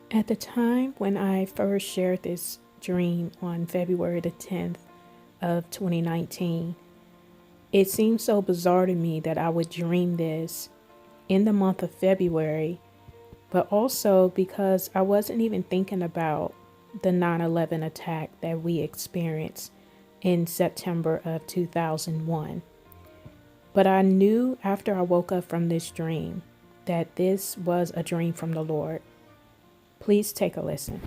At the time when I first shared this dream on February the 10th of 2019, it seemed so bizarre to me that I would dream this in the month of February, but also because I wasn't even thinking about the 9/11 attack that we experienced in September of 2001. But I knew after I woke up from this dream that this was a dream from the Lord. Please take a listen.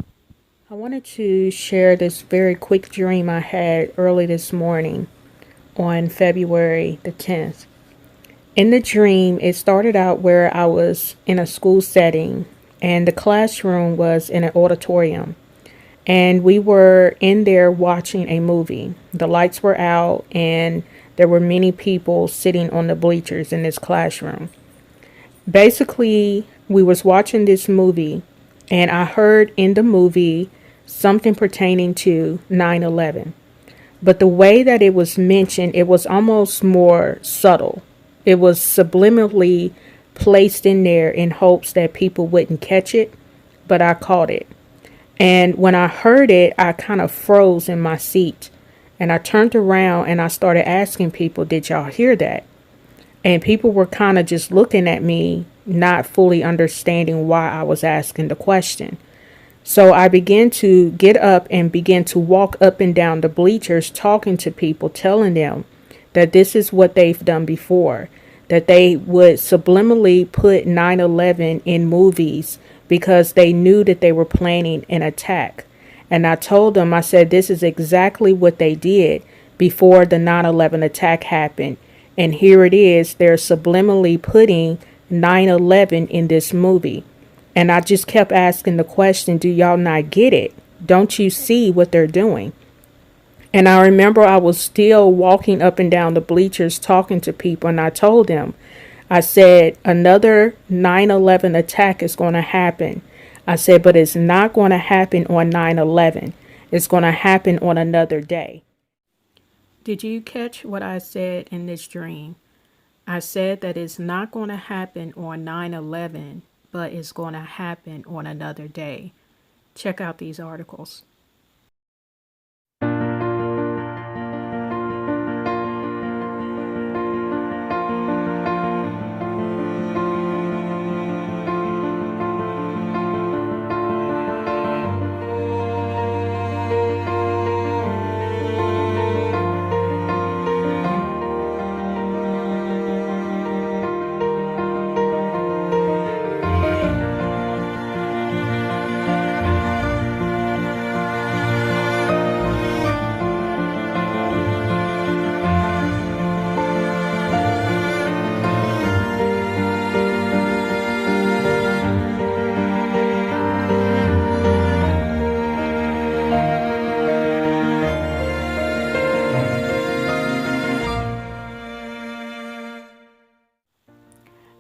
I wanted to share this very quick dream I had early this morning on February the 10th. In the dream, it started out where I was in a school setting and the classroom was in an auditorium. And we were in there watching a movie. The lights were out and there were many people sitting on the bleachers in this classroom. Basically, we was watching this movie and I heard in the movie something pertaining to 9/11. But the way that it was mentioned, it was almost more subtle. It was subliminally placed in there in hopes that people wouldn't catch it, but I caught it. And when I heard it, I kind of froze in my seat. And I turned around and I started asking people, did y'all hear that? And people were kind of just looking at me, not fully understanding why I was asking the question. So I began to get up and begin to walk up and down the bleachers, talking to people, telling them that this is what they've done before, that they would subliminally put 9/11 in movies because they knew that they were planning an attack. And I told them, I said, this is exactly what they did before the 9/11 attack happened. And here it is, they're subliminally putting 9/11 in this movie. And I just kept asking the question, do y'all not get it? Don't you see what they're doing? And I remember I was still walking up and down the bleachers talking to people, and I told them, I said, another 9/11 attack is going to happen. I said, but it's not going to happen on 9/11. It's going to happen on another day. Did you catch what I said in this dream? I said that it's not going to happen on 9/11, but it's going to happen on another day. Check out these articles.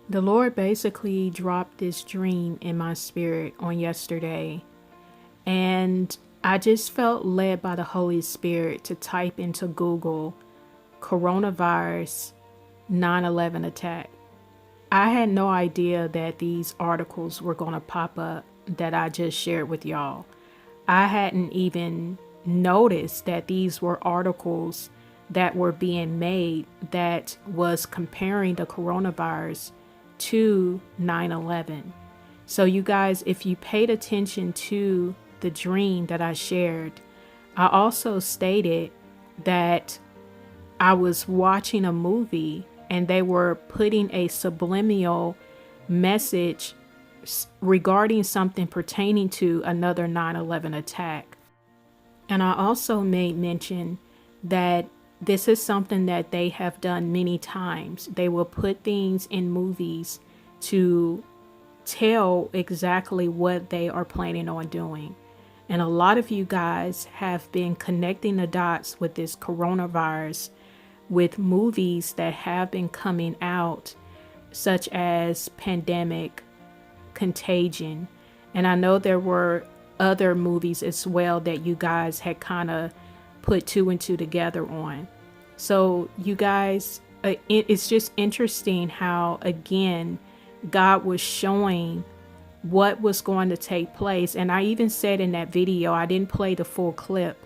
The Lord basically dropped this dream in my spirit on yesterday, and I just felt led by the Holy Spirit to type into Google coronavirus 9/11 attack. I had no idea that these articles were going to pop up that I just shared with y'all. I hadn't even noticed that these were articles that were being made that was comparing the coronavirus to 9/11. So you guys, if you paid attention to the dream that I shared, I also stated that I was watching a movie and they were putting a subliminal message regarding something pertaining to another 9/11 attack. And I also made mention that this is something that they have done many times. They will put things in movies to tell exactly what they are planning on doing. And a lot of you guys have been connecting the dots with this coronavirus with movies that have been coming out, such as Pandemic, Contagion. And I know there were other movies as well that you guys had kind of put two and two together on. So you guys, it's just interesting how, again, God was showing what was going to take place. And I even said in that video, I didn't play the full clip,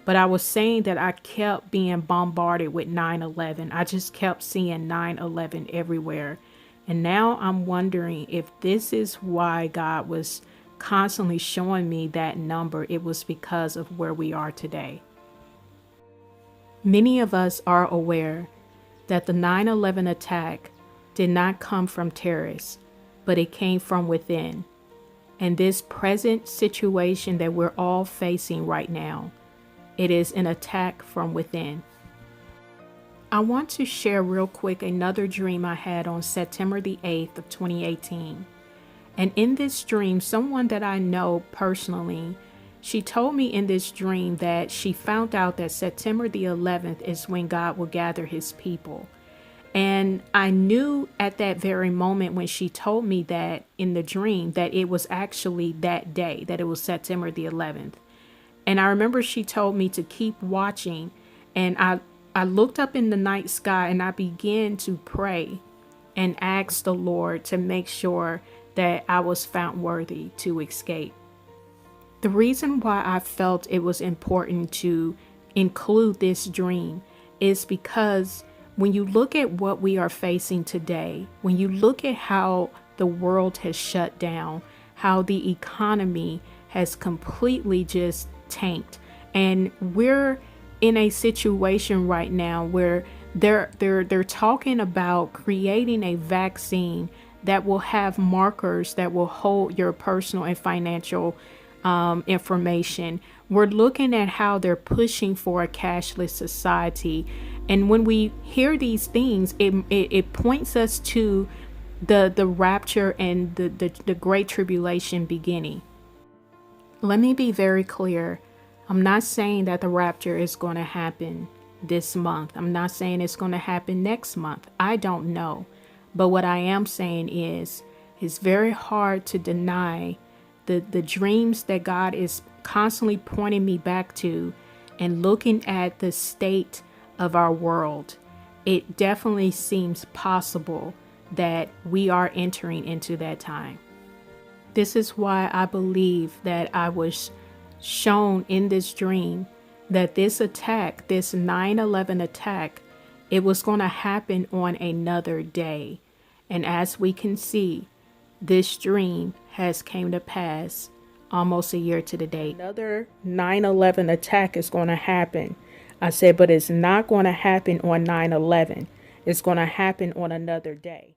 but I was saying that I kept being bombarded with 9/11. I just kept seeing 9/11 everywhere. And now I'm wondering if this is why God was constantly showing me that number. It was because of where we are today. Many of us are aware that the 9/11 attack did not come from terrorists, but it came from within. And this present situation that we're all facing right now, it is an attack from within. I want to share real quick another dream I had on September the 8th of 2018. And in this dream, someone that I know personally, she told me in this dream that she found out that September the 11th is when God will gather his people. And I knew at that very moment when she told me that in the dream that it was actually that day, that it was September the 11th. And I remember she told me to keep watching. And I looked up in the night sky and I began to pray and ask the Lord to make sure that I was found worthy to escape. The reason why I felt it was important to include this dream is because when you look at what we are facing today, when you look at how the world has shut down, how the economy has completely just tanked, and we're in a situation right now where they're talking about creating a vaccine that will have markers that will hold your personal and financial information. We're looking at how they're pushing for a cashless society. And when we hear these things, it points us to the rapture and the great tribulation beginning. Let me be very clear. I'm not saying that the rapture is going to happen this month. I'm not saying it's going to happen next month. I don't know. But what I am saying is, it's very hard to deny the dreams that God is constantly pointing me back to, and looking at the state of our world. It definitely seems possible that we are entering into that time. This is why I believe that I was shown in this dream that this attack, this 9/11 attack, it was going to happen on another day. And as we can see, this dream has came to pass almost a year to the date. Another 9/11 attack is going to happen. I said, but it's not going to happen on 9/11. It's going to happen on another day.